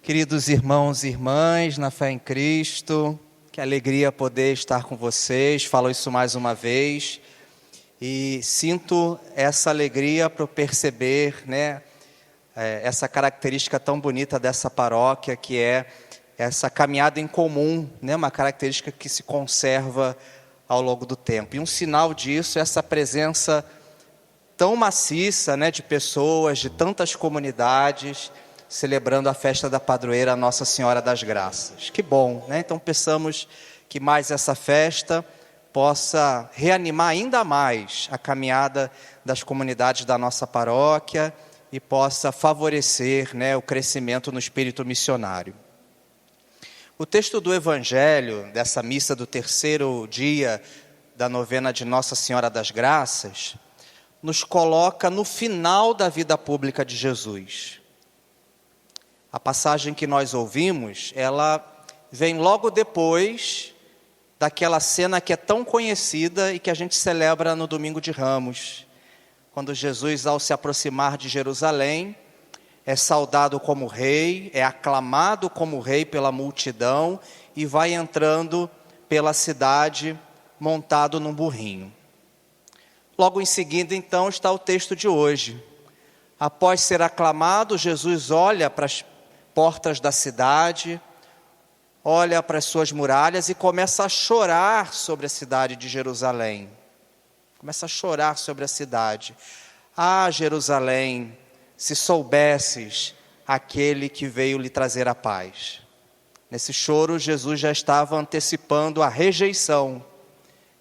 Queridos irmãos e irmãs, na fé em Cristo, que alegria poder estar com vocês, falo isso mais uma vez, e sinto essa alegria para perceber, essa característica tão bonita dessa paróquia, que é essa caminhada em comum, uma característica que se conserva ao longo do tempo. E um sinal disso é essa presença tão maciça, de pessoas, de tantas comunidades, celebrando a festa da padroeira Nossa Senhora das Graças. Que bom, Então pensamos que mais essa festa possa reanimar ainda mais a caminhada das comunidades da nossa paróquia e possa favorecer, o crescimento no espírito missionário. O texto do Evangelho, dessa missa do terceiro dia da novena de Nossa Senhora das Graças, nos coloca no final da vida pública de Jesus. A passagem que nós ouvimos, ela vem logo depois daquela cena que é tão conhecida e que a gente celebra no Domingo de Ramos, quando Jesus, ao se aproximar de Jerusalém, é saudado como rei, é aclamado como rei pela multidão e vai entrando pela cidade montado num burrinho. Logo em seguida, então, está o texto de hoje. Após ser aclamado, Jesus olha para as portas da cidade, olha para as suas muralhas e começa a chorar sobre a cidade de Jerusalém. Começa a chorar sobre a cidade. Ah, Jerusalém, se soubesses aquele que veio lhe trazer a paz. Nesse choro, Jesus já estava antecipando a rejeição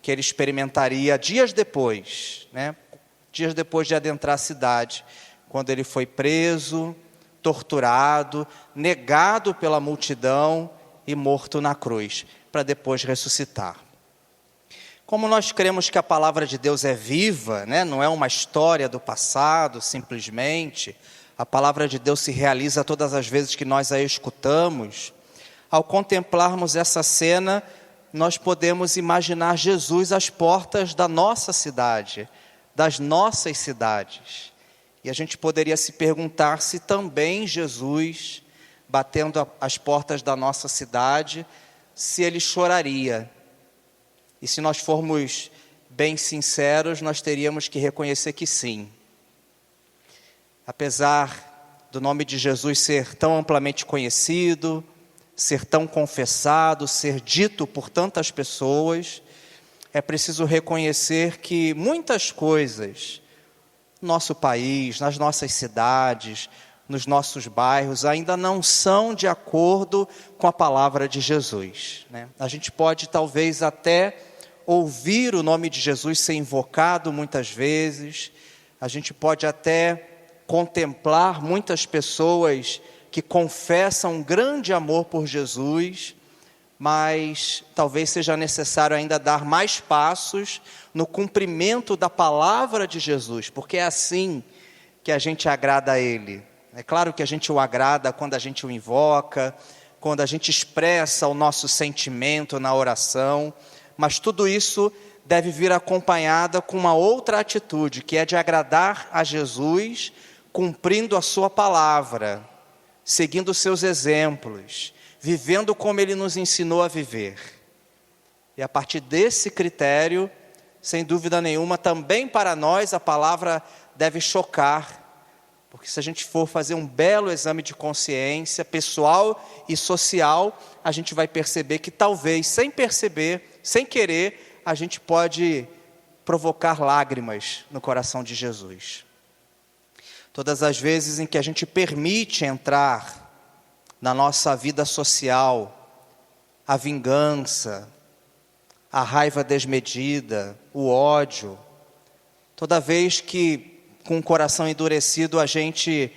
que ele experimentaria dias depois de adentrar a cidade, quando ele foi preso, torturado, negado pela multidão e morto na cruz, para depois ressuscitar. Como nós cremos que a palavra de Deus é viva, não é uma história do passado, simplesmente, a palavra de Deus se realiza todas as vezes que nós a escutamos, ao contemplarmos essa cena, nós podemos imaginar Jesus às portas da nossa cidade, das nossas cidades. E a gente poderia se perguntar se também Jesus, batendo as portas da nossa cidade, se ele choraria. E se nós formos bem sinceros, nós teríamos que reconhecer que sim. Apesar do nome de Jesus ser tão amplamente conhecido, ser tão confessado, ser dito por tantas pessoas, é preciso reconhecer que muitas coisas no nosso país, nas nossas cidades, nos nossos bairros, ainda não são de acordo com a palavra de Jesus. A gente pode talvez até ouvir o nome de Jesus ser invocado muitas vezes, a gente pode até contemplar muitas pessoas que confessam um grande amor por Jesus, mas talvez seja necessário ainda dar mais passos no cumprimento da palavra de Jesus, porque é assim que a gente agrada a Ele. É claro que a gente o agrada quando a gente o invoca, quando a gente expressa o nosso sentimento na oração, mas tudo isso deve vir acompanhada com uma outra atitude, que é de agradar a Jesus, cumprindo a sua palavra, seguindo os seus exemplos, vivendo como Ele nos ensinou a viver. E a partir desse critério, sem dúvida nenhuma, também para nós a palavra deve chocar, porque se a gente for fazer um belo exame de consciência, pessoal e social, a gente vai perceber que talvez, sem perceber, sem querer, a gente pode provocar lágrimas no coração de Jesus. Todas as vezes em que a gente permite entrar na nossa vida social a vingança, a raiva desmedida, o ódio, toda vez que com o coração endurecido a gente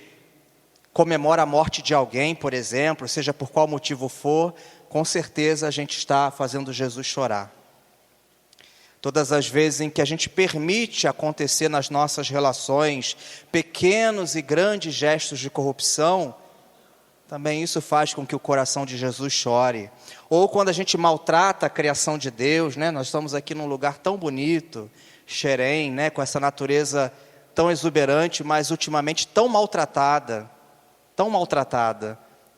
comemora a morte de alguém, por exemplo, seja por qual motivo for, com certeza a gente está fazendo Jesus chorar. Todas as vezes em que a gente permite acontecer nas nossas relações pequenos e grandes gestos de corrupção, também isso faz com que o coração de Jesus chore. Ou quando a gente maltrata a criação de Deus, nós estamos aqui num lugar tão bonito, Xerém, com essa natureza tão exuberante, mas ultimamente tão maltratada.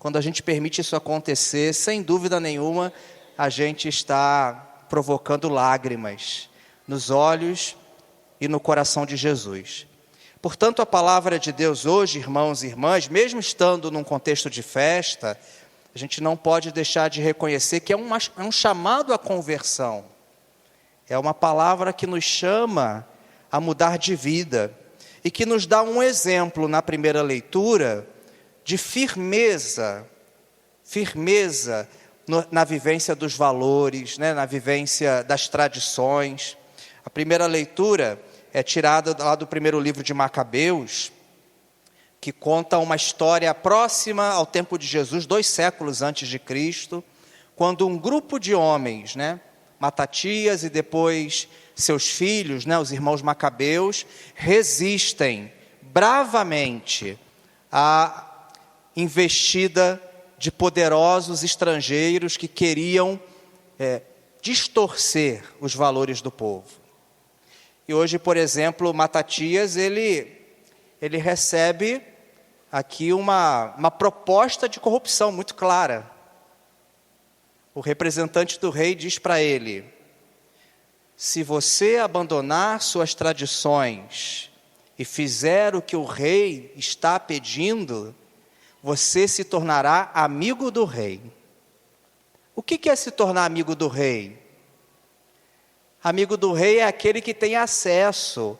quando a gente permite isso acontecer, sem dúvida nenhuma, a gente está provocando lágrimas nos olhos e no coração de Jesus. Portanto, a palavra de Deus hoje, irmãos e irmãs, mesmo estando num contexto de festa, a gente não pode deixar de reconhecer que é um chamado à conversão. É uma palavra que nos chama a mudar de vida e que nos dá um exemplo na primeira leitura de firmeza na vivência dos valores, né, na vivência das tradições. A primeira leitura é tirada lá do primeiro livro de Macabeus, que conta uma história próxima ao tempo de Jesus, 2 séculos antes de Cristo, quando um grupo de homens, né, Matatias e depois seus filhos, né, os irmãos Macabeus, resistem bravamente à investida de poderosos estrangeiros que queriam distorcer os valores do povo. E hoje, por exemplo, Matatias, ele recebe aqui uma proposta de corrupção muito clara. O representante do rei diz para ele: se você abandonar suas tradições e fizer o que o rei está pedindo, você se tornará amigo do rei. O que é se tornar amigo do rei? Amigo do rei é aquele que tem acesso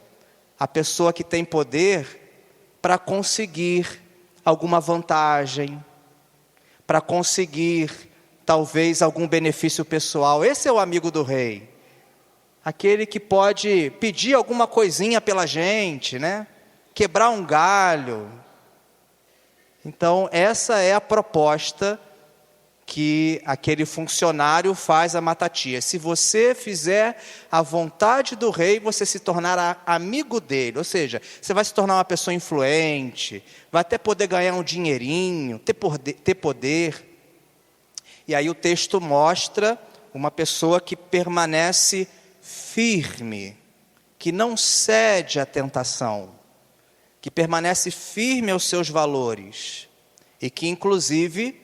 à pessoa que tem poder para conseguir alguma vantagem, para conseguir talvez algum benefício pessoal. Esse é o amigo do rei. Aquele que pode pedir alguma coisinha pela gente, né? Quebrar um galho. Então, essa é a proposta que aquele funcionário faz a Matatias. Se você fizer a vontade do rei, você se tornará amigo dele. Ou seja, você vai se tornar uma pessoa influente, vai até poder ganhar um dinheirinho, ter poder. E aí o texto mostra uma pessoa que permanece firme, que não cede à tentação, que permanece firme aos seus valores e que, inclusive,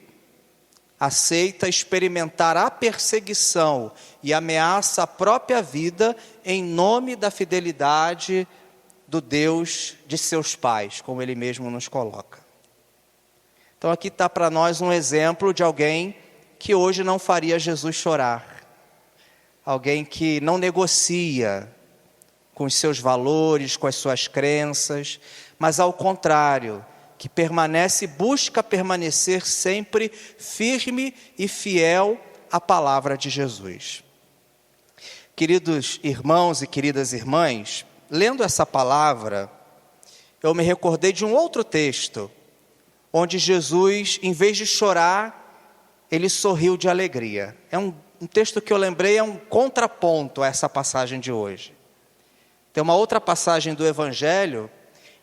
aceita experimentar a perseguição e ameaça a própria vida em nome da fidelidade do Deus de seus pais, como ele mesmo nos coloca. Então aqui está para nós um exemplo de alguém que hoje não faria Jesus chorar. Alguém que não negocia com os seus valores, com as suas crenças, mas ao contrário, que busca permanecer sempre firme e fiel à palavra de Jesus. Queridos irmãos e queridas irmãs, lendo essa palavra, eu me recordei de um outro texto, onde Jesus, em vez de chorar, ele sorriu de alegria. É um texto que eu lembrei, é um contraponto a essa passagem de hoje. Tem uma outra passagem do Evangelho,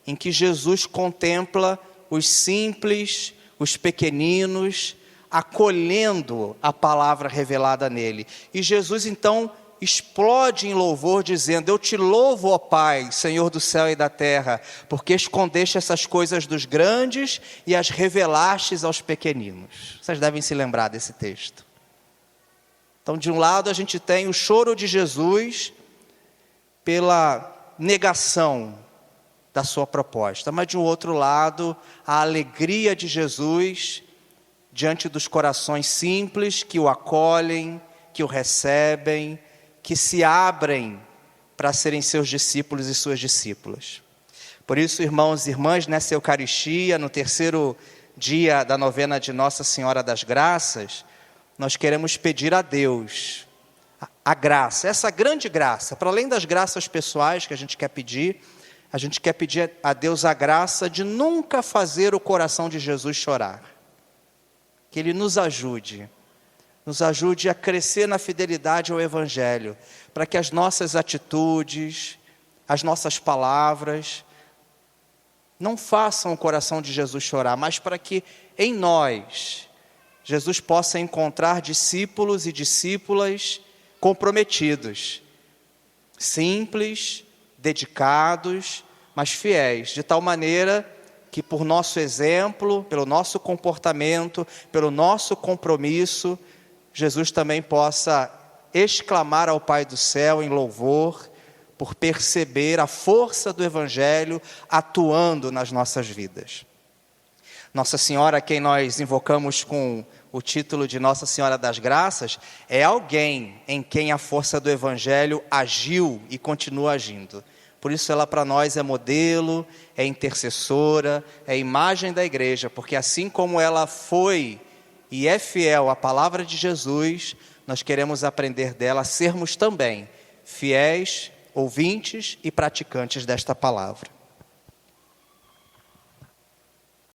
em que Jesus contempla os simples, os pequeninos, acolhendo a palavra revelada nele. E Jesus então explode em louvor, dizendo: eu te louvo, ó Pai, Senhor do céu e da terra, porque escondeste essas coisas dos grandes e as revelastes aos pequeninos. Vocês devem se lembrar desse texto. Então, de um lado a gente tem o choro de Jesus pela negação da sua proposta, mas de um outro lado, a alegria de Jesus diante dos corações simples que o acolhem, que o recebem, que se abrem para serem seus discípulos e suas discípulas. Por isso, irmãos e irmãs, nessa Eucaristia, no terceiro dia da novena de Nossa Senhora das Graças, nós queremos pedir a Deus a graça, essa grande graça, para além das graças pessoais que a gente quer pedir a Deus a graça de nunca fazer o coração de Jesus chorar. Que Ele nos ajude a crescer na fidelidade ao Evangelho, para que as nossas atitudes, as nossas palavras, não façam o coração de Jesus chorar, mas para que em nós, Jesus possa encontrar discípulos e discípulas comprometidos, simples, dedicados, mas fiéis, de tal maneira que por nosso exemplo, pelo nosso comportamento, pelo nosso compromisso, Jesus também possa exclamar ao Pai do céu em louvor, por perceber a força do Evangelho atuando nas nossas vidas. Nossa Senhora, a quem nós invocamos com o título de Nossa Senhora das Graças, é alguém em quem a força do Evangelho agiu e continua agindo. Por isso ela para nós é modelo, é intercessora, é imagem da igreja, porque assim como ela foi e é fiel à palavra de Jesus, nós queremos aprender dela a sermos também fiéis, ouvintes e praticantes desta palavra.